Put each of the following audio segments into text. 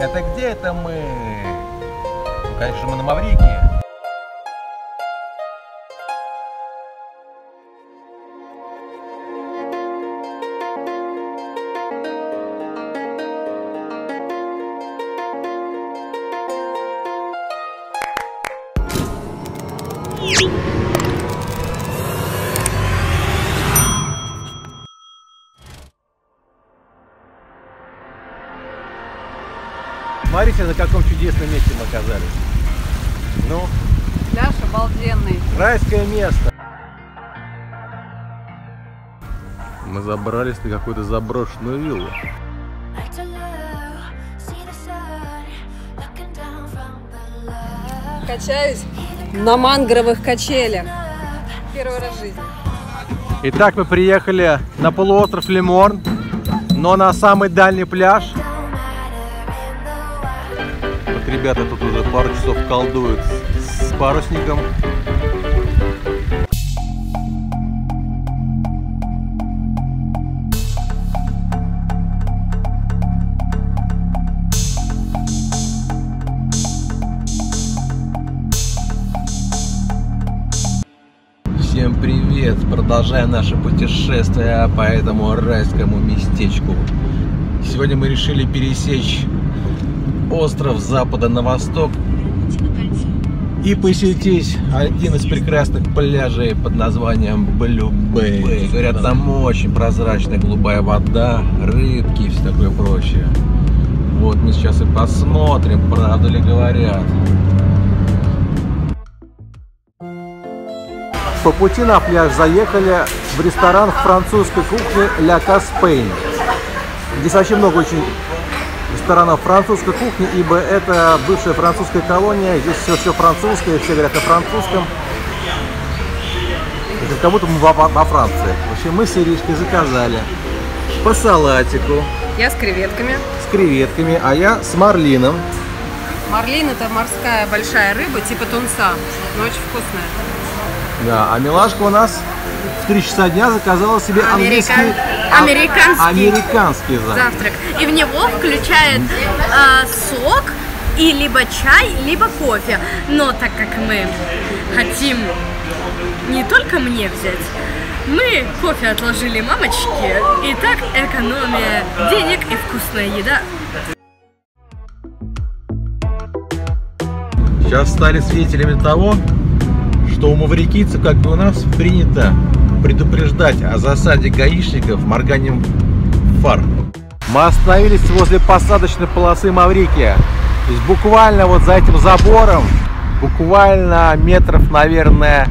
Это где это мы? Ну, конечно, мы на Маврикии. Смотрите, на каком чудесном месте мы оказались. Ну, пляж обалденный. Райское место. Мы забрались на какую-то заброшенную виллу. Качаюсь на мангровых качелях. Первый раз в жизни. Итак, мы приехали на полуостров Леморн, но на самый дальний пляж. Вот ребята тут уже пару часов колдуют с парусником. Всем привет! Продолжаем наше путешествие по этому райскому местечку. Сегодня мы решили пересечь остров с запада на восток и посетить один из прекрасных пляжей под названием Blue Bay. Говорят, там очень прозрачная голубая вода, рыбки и все такое прочее. Вот мы сейчас и посмотрим, правда ли говорят. По пути на пляж заехали в ресторан французской кухни Ля Каспейн. Здесь вообще много очень ресторанов французской кухни, ибо это бывшая французская колония. Здесь все французское, все говорят на французском. Это как будто мы во Франции. В общем, мы с Иришкой заказали по салатику. Я с креветками. С креветками, а я с марлином. Марлин — это морская большая рыба, типа тунца, но очень вкусная. Да, а милашка у нас в 3 часа дня заказала себе американский завтрак. И в него включает сок и либо чай, либо кофе. Но так как мы хотим не только мне взять, мы кофе отложили мамочке. И так экономия денег и вкусная еда. Сейчас стали свидетелями того, что у маврикийцев, как бы у нас, принято предупреждать о засаде гаишников морганием фар. Мы остановились возле посадочной полосы Маврикия. То есть буквально вот за этим забором, буквально метров, наверное,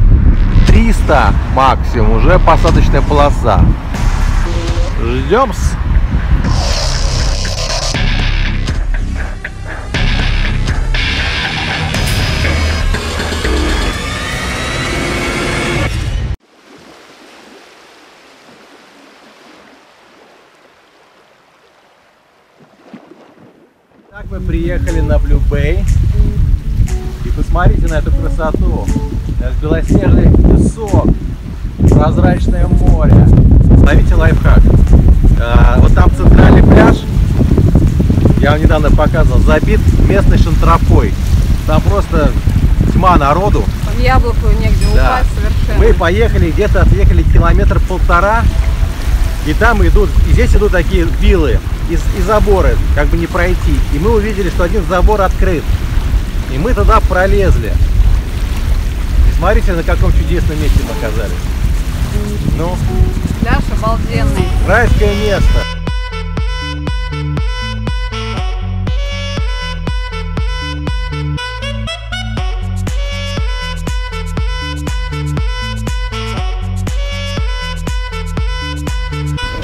300 максимум, уже посадочная полоса. Ждем-с. Так, мы приехали на Blue Bay, и посмотрите на эту красоту. Это белоснежный песок, прозрачное море. Ловите лайфхак. Вот там центральный пляж, я вам недавно показывал, забит местной шантропой. Там просто тьма народу. Там яблоку негде упасть совершенно. Мы поехали, где-то отъехали 1,5 километра, и там идут, и здесь идут такие виллы. И заборы, как бы не пройти. И мы увидели, что один забор открыт. И мы туда пролезли. И смотрите, на каком чудесном месте мы оказались. Ну, пляж обалденный. Райское место.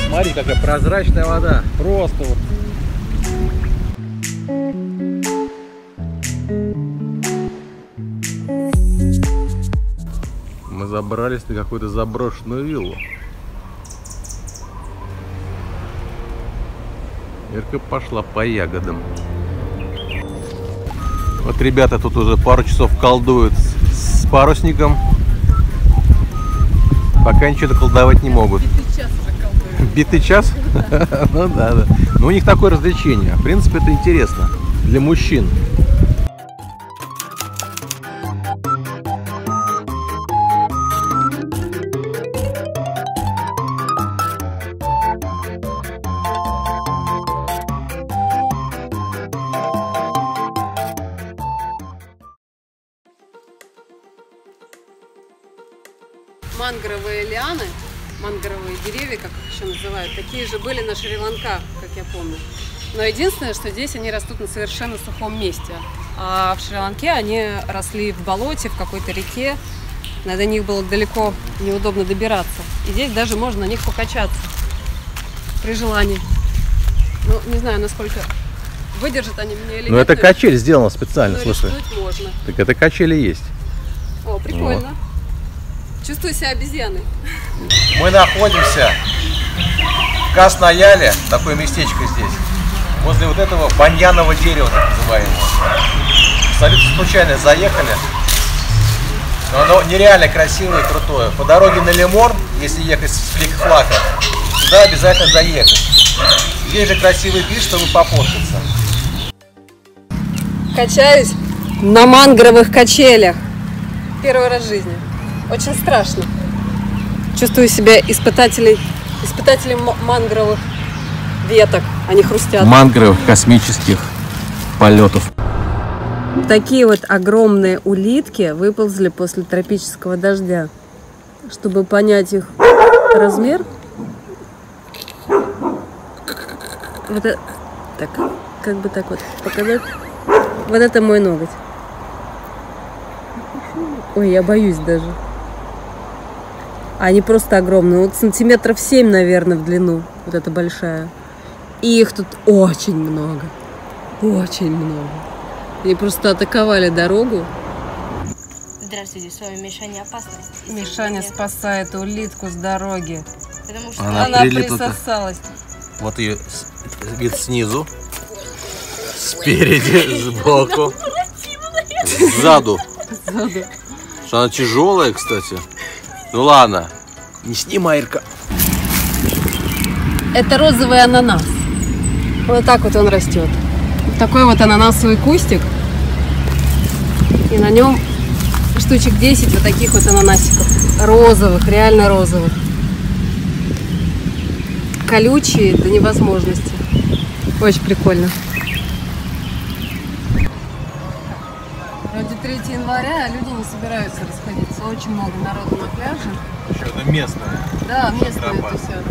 Смотри, какая прозрачная вода. Просто вот. Мы забрались на какую-то заброшенную виллу. Ирка пошла по ягодам. Вот ребята тут уже пару часов колдуют с парусником. Пока ничего колдовать не могут. Битый час? Ну да, да. Но у них такое развлечение. В принципе, это интересно. для мужчин. Мангровые лианы, мангровые деревья, как их еще называют, такие же были на Шри-Ланка, как я помню. Но единственное, что здесь они растут на совершенно сухом месте. А в Шри-Ланке они росли в болоте, в какой-то реке. До них было далеко неудобно добираться. И здесь даже можно на них покачаться при желании. Ну, не знаю, насколько выдержат они меня или нет. Ну, это качель сделана специально, слушай. Можно. Так это качели есть. О, прикольно. Вот. Чувствую себя обезьяной. Мы находимся в Каснаяле, такое местечко здесь, возле вот этого баньянового дерева, так называемого. Абсолютно случайно заехали, но оно нереально красивое и крутое. По дороге на Леморн, если ехать с флик-флака, туда обязательно заехать. Здесь же красивый вид, чтобы попортиться. Качаюсь на мангровых качелях. Первый раз в жизни. Очень страшно. Чувствую себя испытателем мангровых веток. Они хрустят. Мангровых космических полетов. Такие вот огромные улитки выползли после тропического дождя. Чтобы понять их размер. Вот это, так, как бы так вот показать. Вот это мой ноготь. Ой, я боюсь даже. Они просто огромные. Вот сантиметров 7, наверное, в длину. Вот эта большая. И их тут очень много. Очень много. Они просто атаковали дорогу. Здравствуйте, с вами Мишаня Опасность. Мишаня спасает улитку с дороги. Потому что Она присосалась. Вот ее вид снизу, спереди, сбоку, сзаду. Что она тяжелая, кстати. Ну ладно, не снимай, Ирка. Это розовый ананас. Вот так вот он растет. Такой вот ананасовый кустик. И на нем штучек 10 вот таких вот ананасиков. Розовых, реально розовых. Колючие до невозможности. Очень прикольно. Вроде 3 января, а люди не собираются расходиться. Очень много народу на пляже. Еще одна местная. Да, местные тусят.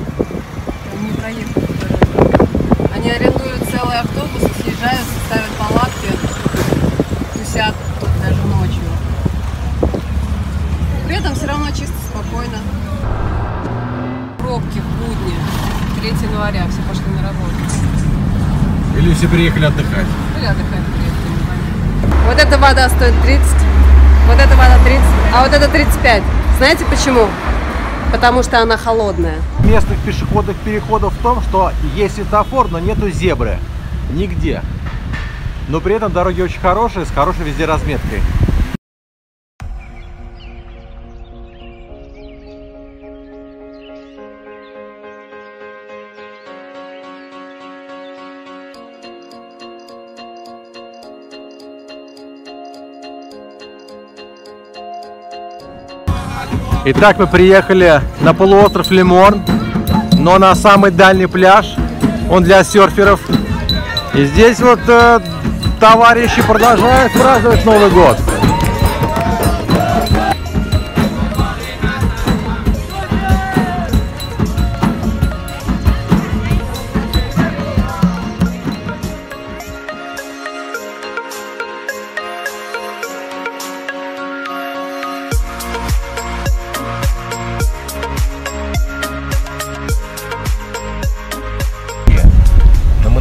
Они не проехали по дороге. Они арендуют целый автобус, съезжают, ставят палатки, тусят тут даже ночью. При этом все равно чисто спокойно. Пробки в будни. 3 января, все пошли на работу. Или все приехали отдыхать. Или отдыхать приехали. Вот эта вода стоит 30, вот эта вода 30, а вот это 35. Знаете почему? Потому что она холодная. Местных пешеходных переходов в том, что есть светофор, но нету зебры. Нигде. Но при этом дороги очень хорошие, с хорошей везде разметкой. Итак, мы приехали на полуостров Леморн, но на самый дальний пляж, он для серферов. И здесь вот товарищи продолжают праздновать Новый год.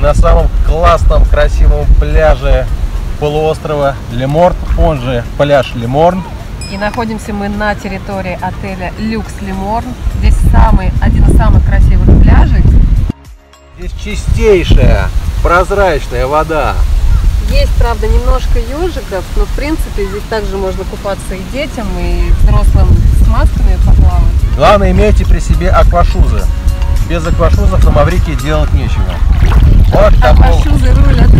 На самом классном, красивом пляже полуострова Леморн, он же пляж Леморн. И находимся мы на территории отеля Люкс Леморн. Здесь один из самых красивых пляжей. Здесь чистейшая, прозрачная вода. Есть, правда, немножко ежиков, но в принципе здесь также можно купаться и детям, и взрослым с масками поплавать. Главное, имейте при себе аквашузы. Без аквашузов на Маврикии делать нечего. Вот такого. Аквашузы рулят.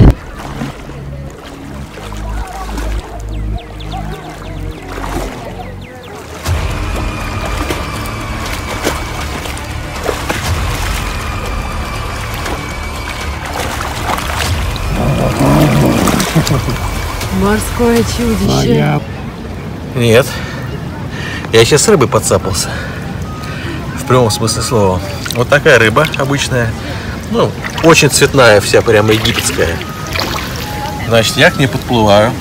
Морское чудище. Нет. Я сейчас с рыбой подцапался. В прямом смысле слова. Вот такая рыба обычная. Ну, очень цветная вся, прямо египетская. Значит, я к ней подплываю.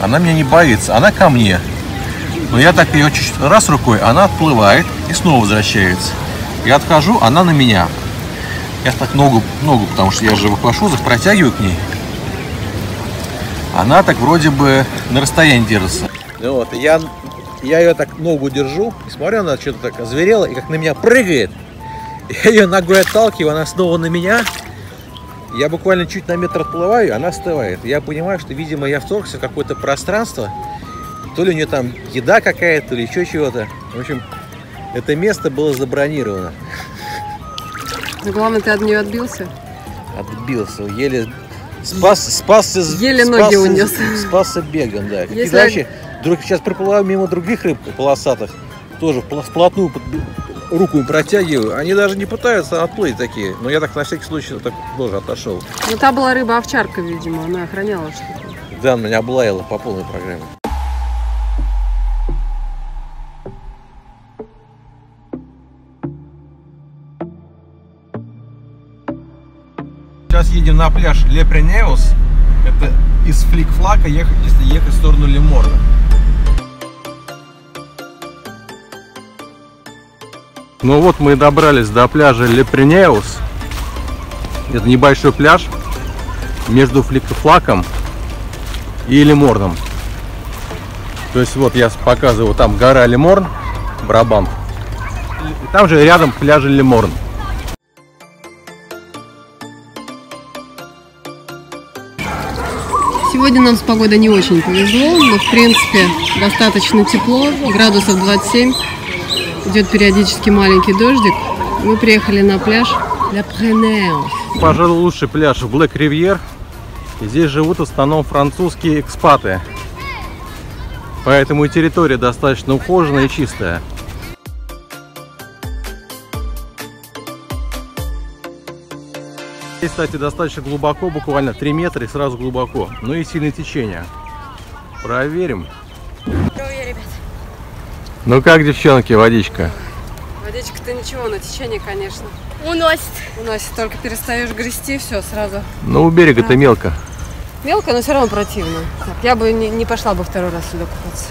Она меня не боится. Она ко мне. Но я так ее чуть-чуть раз рукой, она отплывает и снова возвращается. Я отхожу, она на меня. Я так ногу, потому что я же в аквашузах, протягиваю к ней. Она так вроде бы на расстоянии держится. Ну вот, я ее так ногу держу, и смотрю, она что-то так озверела, и как на меня прыгает. Я ее ногой отталкиваю, она снова на меня. Я буквально чуть на метр отплываю, и она остывает. Я понимаю, что, видимо, я вторгся в какое-то пространство. То ли у нее там еда какая-то, то ли еще чего-то. В общем, это место было забронировано. Но главное, ты от нее отбился? Отбился, еле спасся. Еле ноги унес. Спасся бегом, да. Если... Вообще, сейчас проплываю мимо других рыб полосатых, тоже вплотную руку им протягиваю. Они даже не пытаются отплыть такие. Но я так на всякий случай так тоже отошел. Ну, та была рыба-овчарка, видимо, она охраняла что-то. Да, она меня облаяла по полной программе. Сейчас едем на пляж Ле Принеус. Это из Флик-Флака, если ехать в сторону Леморна. Ну вот мы и добрались до пляжа Ле Принеус. Это небольшой пляж между Флик-Флаком и Леморном. То есть вот я показываю, там гора Леморн, Брабант. И там же рядом пляж Леморн. Сегодня нам с погодой не очень повезло, но в принципе достаточно тепло, градусов 27. Идет периодически маленький дождик. Мы приехали на пляж Ле Принеус. Пожалуй, лучший пляж в Блэк Ривьер. И здесь живут в основном французские экспаты. Поэтому и территория достаточно ухоженная и чистая. Здесь, кстати, достаточно глубоко, буквально 3 метра и сразу глубоко. Ну и сильное течение. Проверим. Ну как, девчонки, водичка? Водичка-то ничего, но течение, конечно. Уносит. Уносит, только перестаешь грести, все сразу. Ну у берега-то мелко. Мелко, но все равно противно. Так, я бы не пошла бы второй раз сюда купаться.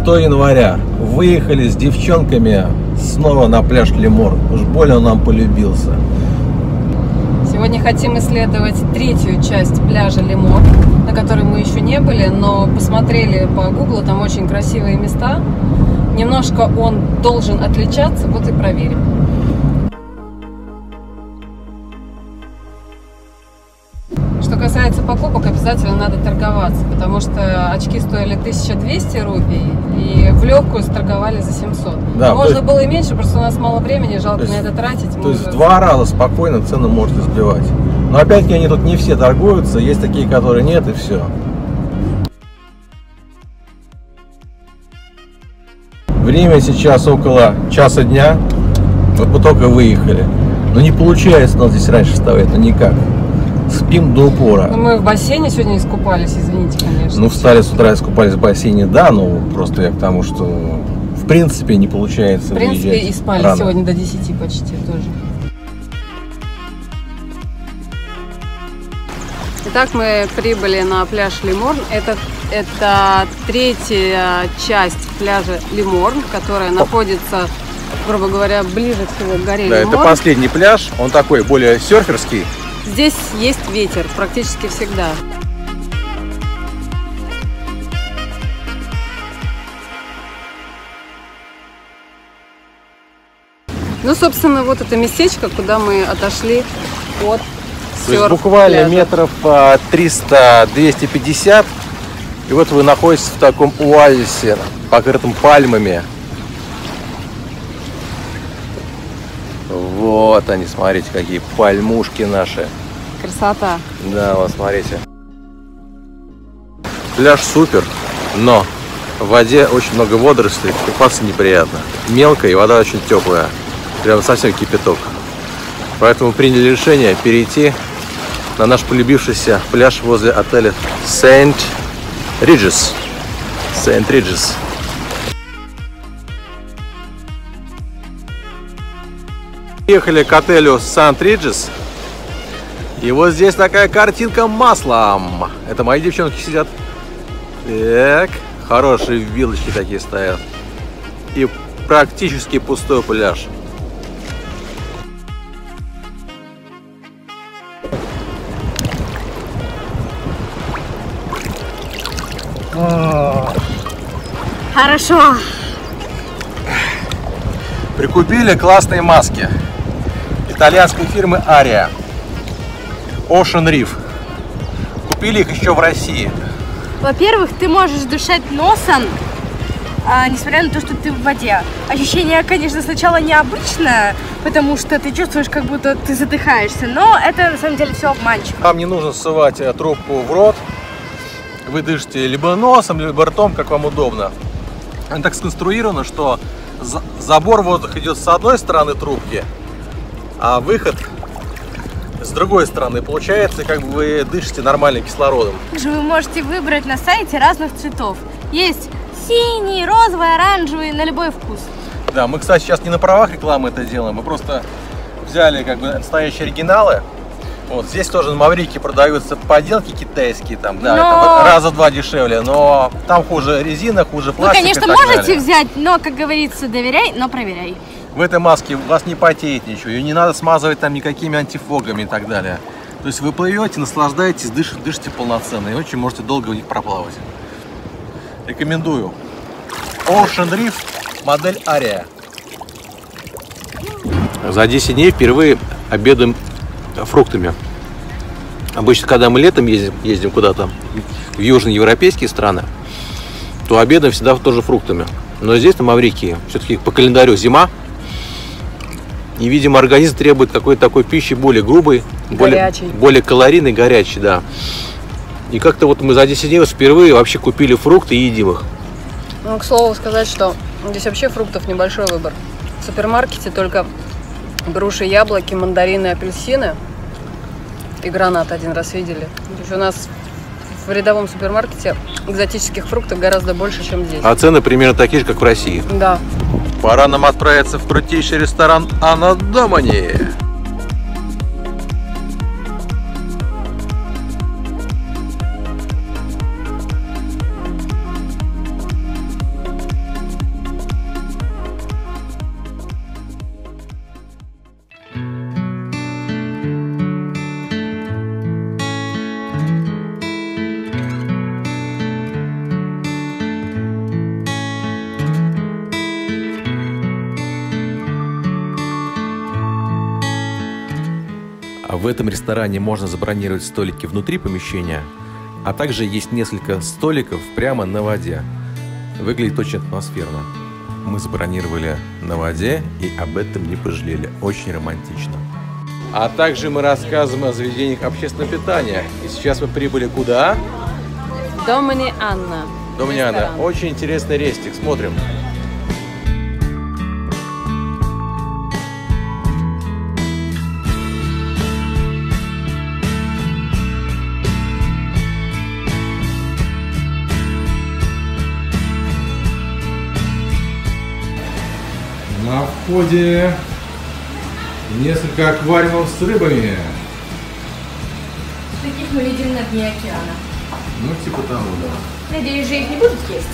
Января. Выехали с девчонками снова на пляж Леморн. Уж больно он нам полюбился. Сегодня хотим исследовать третью часть пляжа Леморн, на которой мы еще не были, но посмотрели по гуглу, там очень красивые места. Немножко он должен отличаться, вот и проверим. Что касается покупок, обязательно надо торговаться, потому что очки стоили 1200 рупий, и в легкую сторговали за 700. Да, можно было и меньше, просто у нас мало времени, жалко на это тратить. То есть в 2 раза спокойно цены можете сбивать. Но опять-таки они тут не все торгуются, есть такие, которые нет, и все. Время сейчас около часа дня, вот мы только выехали. Но не получается у нас здесь раньше вставать, но никак. Спим до упора. Ну, мы в бассейне сегодня искупались, извините, конечно. Ну, встали с утра, искупались в бассейне, да, но просто я к тому, что в принципе не получается. В принципе, и спали рано. Сегодня до 10 почти тоже. Итак, мы прибыли на пляж Леморн. Это третья часть пляжа Леморн, которая находится, грубо говоря, ближе всего к горе Леморн. Да, это последний пляж, он такой более серферский. Здесь есть ветер практически всегда. Ну, собственно, вот это местечко, куда мы отошли от серф-пляжа. То есть буквально метров 300-250. И вот вы находитесь в таком оазисе, покрытом пальмами. Вот они, смотрите, какие пальмушки наши. красота. Да, вот смотрите. Пляж супер, но в воде очень много водорослей, купаться неприятно. Мелко и вода очень теплая. Прям совсем кипяток. Поэтому приняли решение перейти на наш полюбившийся пляж возле отеля St. Regis. St. Regis. Приехали к отелю St. Regis. И вот здесь такая картинка маслом. Это мои девчонки сидят. Так, хорошие вилочки такие стоят. И практически пустой пляж. Хорошо. Прикупили классные маски итальянской фирмы Aria Ocean Reef. Купили их еще в России. Во-первых, ты можешь дышать носом, несмотря на то, что ты в воде. Ощущение, конечно, сначала необычное, потому что ты чувствуешь, как будто ты задыхаешься, но это на самом деле все обманчиво. Вам не нужно ссывать трубку в рот. Вы дышите либо носом, либо ртом, как вам удобно. Она так сконструирована, что забор воздуха идет с одной стороны трубки, а выход с другой стороны. Получается, как бы вы дышите нормальным кислородом. Также вы можете выбрать на сайте разных цветов. Есть синий, розовый, оранжевый, на любой вкус. Да, мы, кстати, сейчас не на правах рекламы это делаем. Мы просто взяли как бы настоящие оригиналы. Вот здесь тоже на Маврике продаются поделки китайские, там, да, это раза в 2 дешевле, но там хуже резина, хуже пластик. Вы, конечно, можете взять, но, как говорится, доверяй, но проверяй. В этой маске у вас не потеет ничего, ее не надо смазывать там никакими антифогами и так далее. То есть вы плывете, наслаждаетесь, дышите полноценно и очень можете долго в них проплавать. Рекомендую. Ocean Reef, модель Aria. За 10 дней впервые обедаем фруктами. Обычно, когда мы летом ездим куда-то в южноевропейские страны, то обедаем всегда тоже фруктами. Но здесь, на Маврикии, все-таки по календарю зима, и, видимо, организм требует какой-то такой пищи более грубой, более калорийной, горячей, да. И как-то вот мы за 10 дней впервые вообще купили фрукты и едим их. Ну, к слову сказать, что здесь вообще фруктов небольшой выбор. В супермаркете только груши, яблоки, мандарины, апельсины и гранат один раз видели. То есть у нас в рядовом супермаркете экзотических фруктов гораздо больше, чем здесь. А цены примерно такие же, как в России. Да. Пора нам отправиться в крутейший ресторан Анна Домани. В этом ресторане можно забронировать столики внутри помещения, а также есть несколько столиков прямо на воде. Выглядит очень атмосферно. Мы забронировали на воде и об этом не пожалели. Очень романтично. А также мы рассказываем о заведениях общественного питания. И сейчас мы прибыли куда? Домани Анна. Домани Анна. Очень интересный рестик. Смотрим. На входе несколько аквариумов с рыбами. Таких мы видим на дне океана. Ну, типа того, да. Надеюсь, же их не будут есть.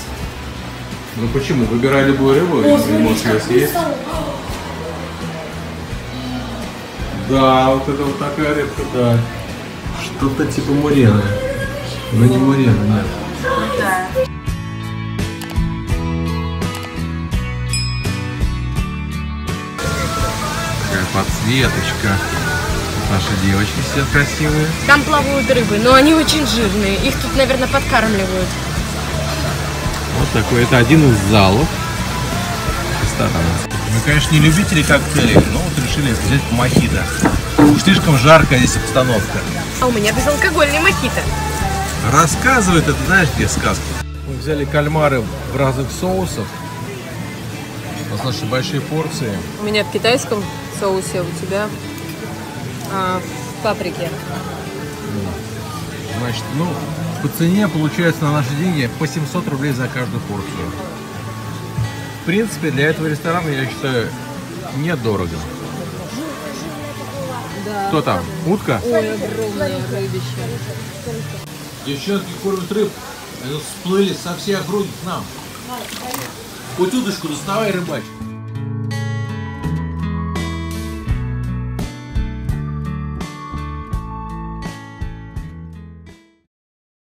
Ну почему? Выбирай любую рыбу и можешь ее съесть. Да, вот это вот такая рыбка, да. Что-то типа мурены. Но не мурены, нет. Да. Подсветочка. Наши девочки сидят красивые. Там плавают рыбы, но они очень жирные. Их тут, наверное, подкармливают. Вот такой. Это один из залов ресторана. Мы, конечно, не любители коктейлей, но вот решили взять мохито. Уж слишком жаркая здесь обстановка. А у меня безалкогольный мохито. Рассказывает это, знаешь, где сказки. Мы взяли кальмары в разных соусах. У нас наши большие порции. У меня в китайском соусе, у тебя в паприке. Значит, ну, по цене получается на наши деньги по 700 рублей за каждую порцию. В принципе, для этого ресторана, я считаю, недорого. Да. Кто там? Утка? Ой, огромное рыбище. Девчонки кормят рыб. Они всплыли со всей округи к нам. Хоть удочку доставай, рыбачь.